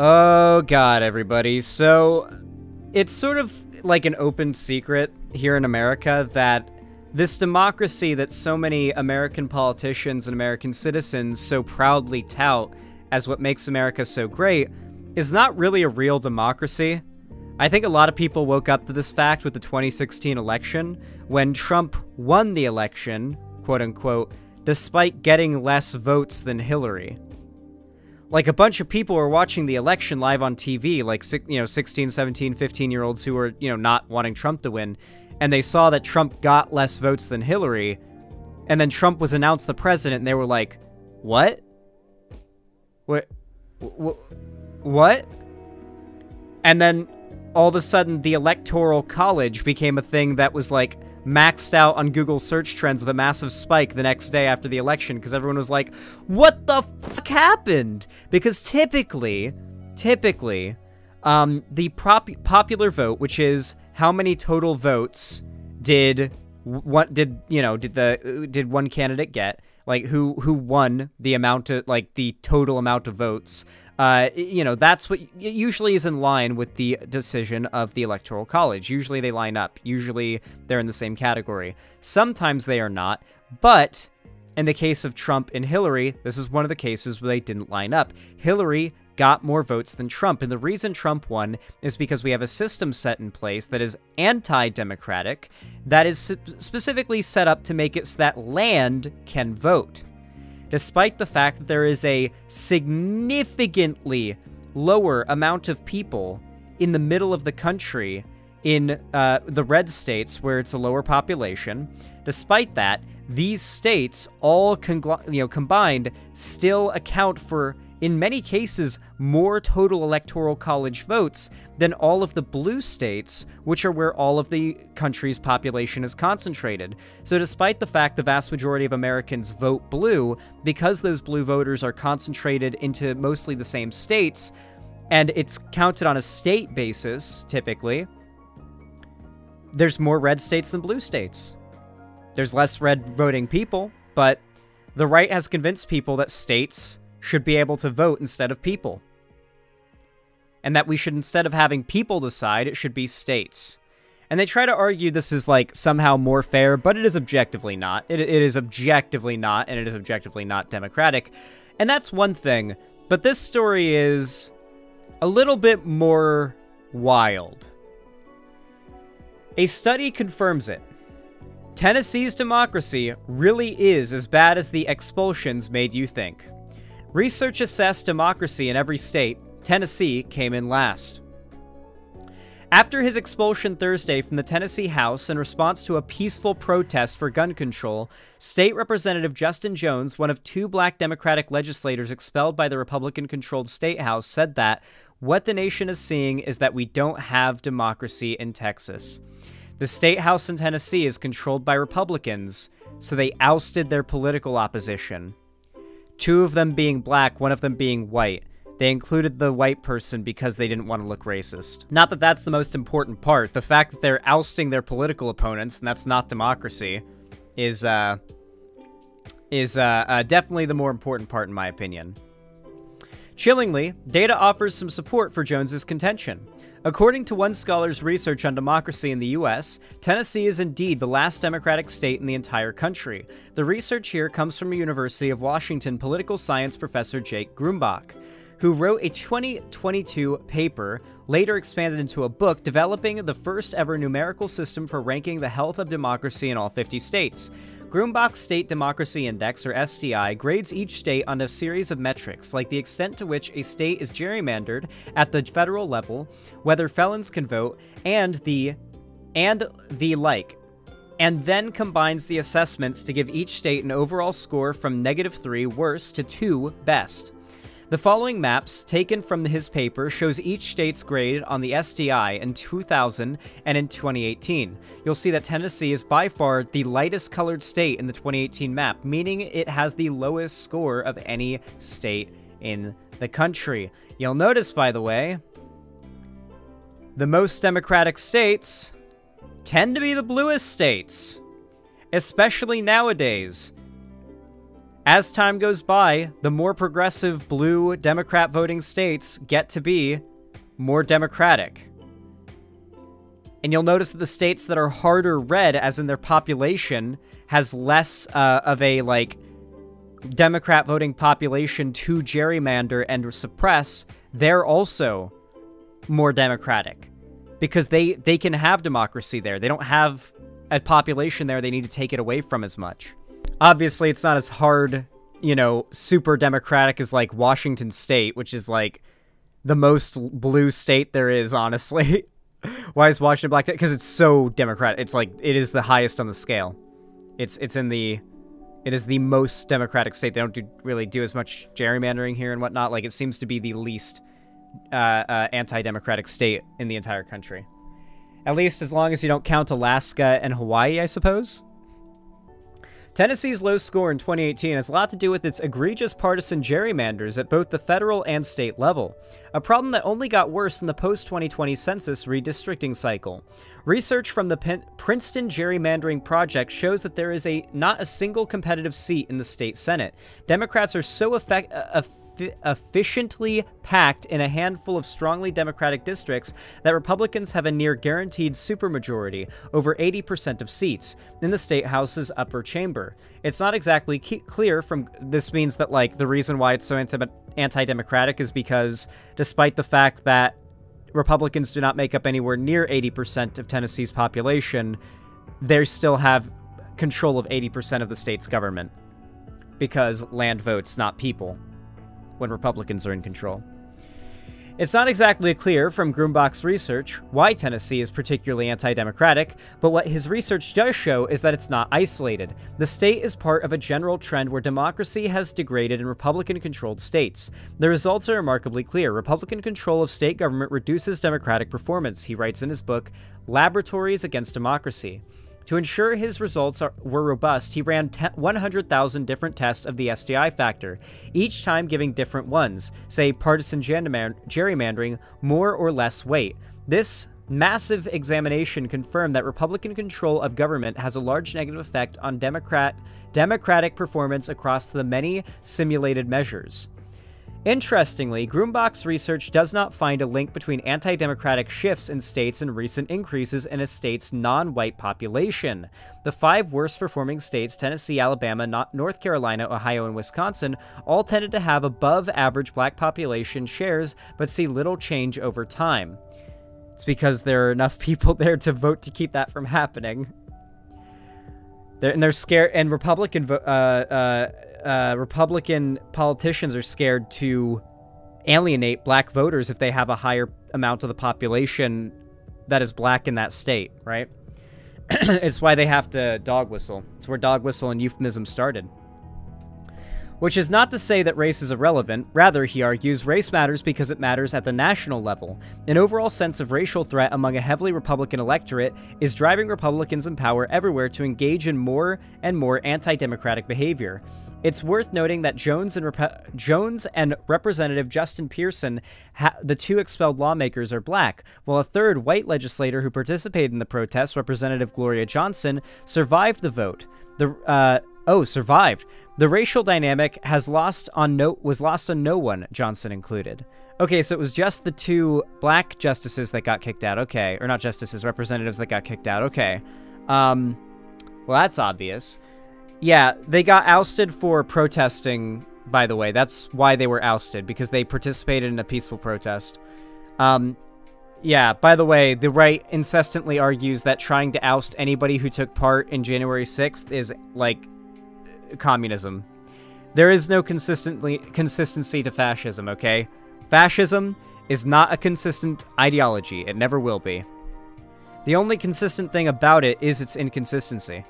Oh god, everybody. So, it's sort of like an open secret here in America that this democracy that so many American politicians and American citizens so proudly tout as what makes America so great is not really a real democracy. I think a lot of people woke up to this fact with the 2016 election, when Trump won the election, quote-unquote, despite getting less votes than Hillary. Like, a bunch of people were watching the election live on TV, like, 16, 17, 15-year-olds who were, not wanting Trump to win, and they saw that Trump got less votes than Hillary, and then Trump was announced the president, and they were like, what? What? And then, all of a sudden, the Electoral College became a thing that was, like, maxed out on Google search trends with a massive spike the next day after the election, because everyone was like, what the fuck happened? Because typically, the popular vote, which is how many total votes did one candidate get, like who won the amount of, like, the total amount of votes, that's what usually is in line with the decision of the Electoral College. Usually they line up. Usually they're in the same category. Sometimes they are not, but in the case of Trump and Hillary, this is one of the cases where they didn't line up. Hillary got more votes than Trump, and the reason Trump won is because we have a system set in place that is anti-democratic, that is specifically set up to make it so that land can vote. Despite the fact that there is a significantly lower amount of people in the middle of the country in the red states where it's a lower population, despite that, these states all combined still account for, in many cases, more total Electoral College votes than all of the blue states, which are where all of the country's population is concentrated. So despite the fact the vast majority of Americans vote blue, because those blue voters are concentrated into mostly the same states, and it's counted on a state basis, typically, there's more red states than blue states. There's less red voting people, but the right has convinced people that states should be able to vote instead of people. And that we should, instead of having people decide, it should be states. And they try to argue this is, like, somehow more fair, but it is objectively not. It is objectively not, and it is objectively not democratic. And that's one thing. But this story is a little bit more wild. A study confirms it. Tennessee's democracy really is as bad as the expulsions made you think. Research assessed democracy in every state. Tennessee came in last. After his expulsion Thursday from the Tennessee House in response to a peaceful protest for gun control, State Representative Justin Jones, one of two black Democratic legislators expelled by the Republican-controlled State House, said that what the nation is seeing is that we don't have democracy in Texas. The State House in Tennessee is controlled by Republicans, so they ousted their political opposition. Two of them being black, one of them being white. They included the white person because they didn't want to look racist. Not that that's the most important part. The fact that they're ousting their political opponents, and that's not democracy, is definitely the more important part in my opinion. Chillingly, data offers some support for Jones's contention. According to one scholar's research on democracy in the U.S., Tennessee is indeed the last democratic state in the entire country. The research here comes from a University of Washington political science professor Jake Grumbach, who wrote a 2022 paper, later expanded into a book, developing the first ever numerical system for ranking the health of democracy in all 50 states. Grumbach's State Democracy Index, or SDI, grades each state on a series of metrics, like the extent to which a state is gerrymandered at the federal level, whether felons can vote, and the like, and then combines the assessments to give each state an overall score from -3 worst to 2 best. The following maps, taken from his paper, shows each state's grade on the SDI in 2000 and in 2018. You'll see that Tennessee is by far the lightest colored state in the 2018 map, meaning it has the lowest score of any state in the country. You'll notice, by the way, the most democratic states tend to be the bluest states, especially nowadays. As time goes by, the more progressive blue Democrat voting states get to be more Democratic. And you'll notice that the states that are harder red, as in their population, has less of a, like, Democrat voting population to gerrymander and suppress, they're also more Democratic. Because they can have democracy there. They don't have a population there they need to take it away from as much. Obviously, it's not as hard, you know, super Democratic as, like, Washington State, which is, like, the most blue state there is, honestly. Why is Washington black? Because it's so Democratic. It's like, it is the highest on the scale. It is the most Democratic state. They don't really do as much gerrymandering here and whatnot. Like, it seems to be the least anti-democratic state in the entire country. At least as long as you don't count Alaska and Hawaii, I suppose. Tennessee's low score in 2018 has a lot to do with its egregious partisan gerrymanders at both the federal and state level, a problem that only got worse in the post-2020 census redistricting cycle. Research from the Princeton Gerrymandering Project shows that there is not a single competitive seat in the state Senate. Democrats are so efficiently packed in a handful of strongly Democratic districts that Republicans have a near guaranteed supermajority, over 80% of seats, in the state house's upper chamber. It's not exactly clear from this means that, like, the reason why it's so anti-democratic is because despite the fact that Republicans do not make up anywhere near 80% of Tennessee's population, they still have control of 80% of the state's government because land votes, not people, when Republicans are in control. It's not exactly clear from Grumbach's research why Tennessee is particularly anti-democratic, but what his research does show is that it's not isolated. The state is part of a general trend where democracy has degraded in Republican-controlled states. The results are remarkably clear. Republican control of state government reduces democratic performance, he writes in his book, Laboratories Against Democracy. To ensure his results were robust, he ran 100,000 different tests of the SDI factor, each time giving different ones, say partisan gerrymandering, more or less weight. This massive examination confirmed that Republican control of government has a large negative effect on democratic performance across the many simulated measures. Interestingly, Grumbach's research does not find a link between anti-democratic shifts in states and recent increases in a state's non-white population. The 5 worst-performing states, Tennessee, Alabama, North Carolina, Ohio, and Wisconsin, all tended to have above-average black population shares, but see little change over time. It's because there are enough people there to vote to keep that from happening. They're scared, and Republican politicians are scared to alienate black voters if they have a higher amount of the population that is black in that state, right? It's why they have to dog whistle. It's where dog whistle and euphemism started. Which is not to say that race is irrelevant. Rather, he argues, race matters because it matters at the national level. An overall sense of racial threat among a heavily Republican electorate is driving Republicans in power everywhere to engage in more and more anti-democratic behavior. It's worth noting that Jones and Representative Justin Pearson, the 2 expelled lawmakers, are black, while a 3rd white legislator who participated in the protests, Representative Gloria Johnson, survived the vote. Survived. The racial dynamic was lost on no one, Johnson included. Okay, so it was just the 2 black justices that got kicked out. Okay, or not justices, representatives that got kicked out. Okay. Well, that's obvious. Yeah, they got ousted for protesting, by the way. That's why they were ousted, because they participated in a peaceful protest. Yeah, by the way, the right incessantly argues that trying to oust anybody who took part in January 6th is, like, communism. There is no consistency to fascism, okay? Fascism is not a consistent ideology. It never will be. The only consistent thing about it is its inconsistency.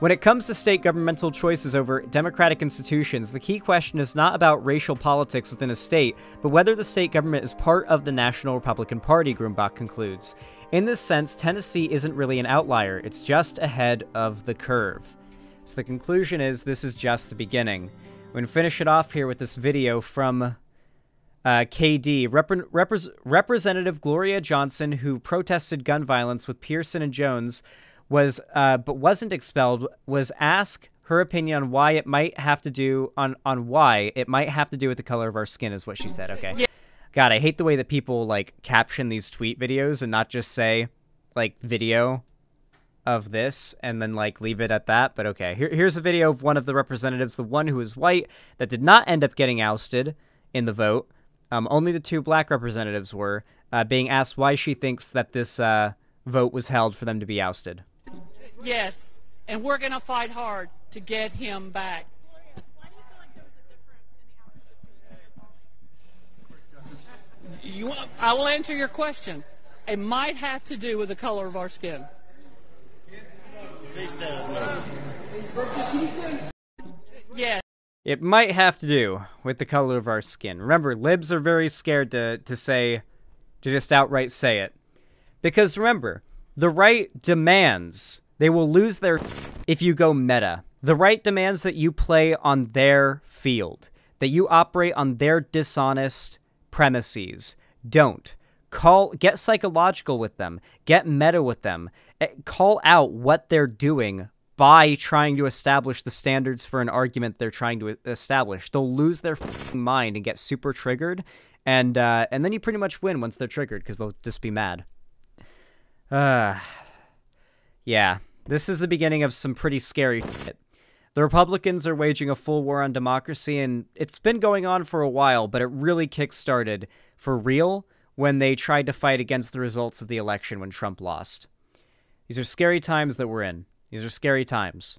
When it comes to state governmental choices over democratic institutions, the key question is not about racial politics within a state, but whether the state government is part of the National Republican Party, Grumbach concludes. In this sense, Tennessee isn't really an outlier, it's just ahead of the curve. So the conclusion is this is just the beginning. We're going to finish it off here with this video from KD. Representative Gloria Johnson, who protested gun violence with Pearson and Jones, but wasn't expelled, was asked her opinion on why it might have to do on why it might have to do with the color of our skin is what she said. Okay. Yeah. God, I hate the way that people like caption these tweet videos and not just say like video of this and then like leave it at that. But okay, here's a video of one of the representatives, the one who is white that did not end up getting ousted in the vote. Only the 2 black representatives were being asked why she thinks that this vote was held for them to be ousted. Yes, and we're going to fight hard to get him back. I will answer your question. It might have to do with the color of our skin. Yes. It might have to do with the color of our skin. Remember, libs are very scared to just outright say it. Because remember, the right demands they will lose their if you go meta. The right demands that you play on their field, that you operate on their dishonest premises. Don't. Get psychological with them. Get meta with them. Call out what they're doing by trying to establish the standards for an argument they're trying to establish. They'll lose their mind and get super triggered, and then you pretty much win once they're triggered because they'll just be mad. Yeah, this is the beginning of some pretty scary shit. The Republicans are waging a full war on democracy, and it's been going on for a while, but it really kick-started for real when they tried to fight against the results of the election when Trump lost. These are scary times that we're in. These are scary times.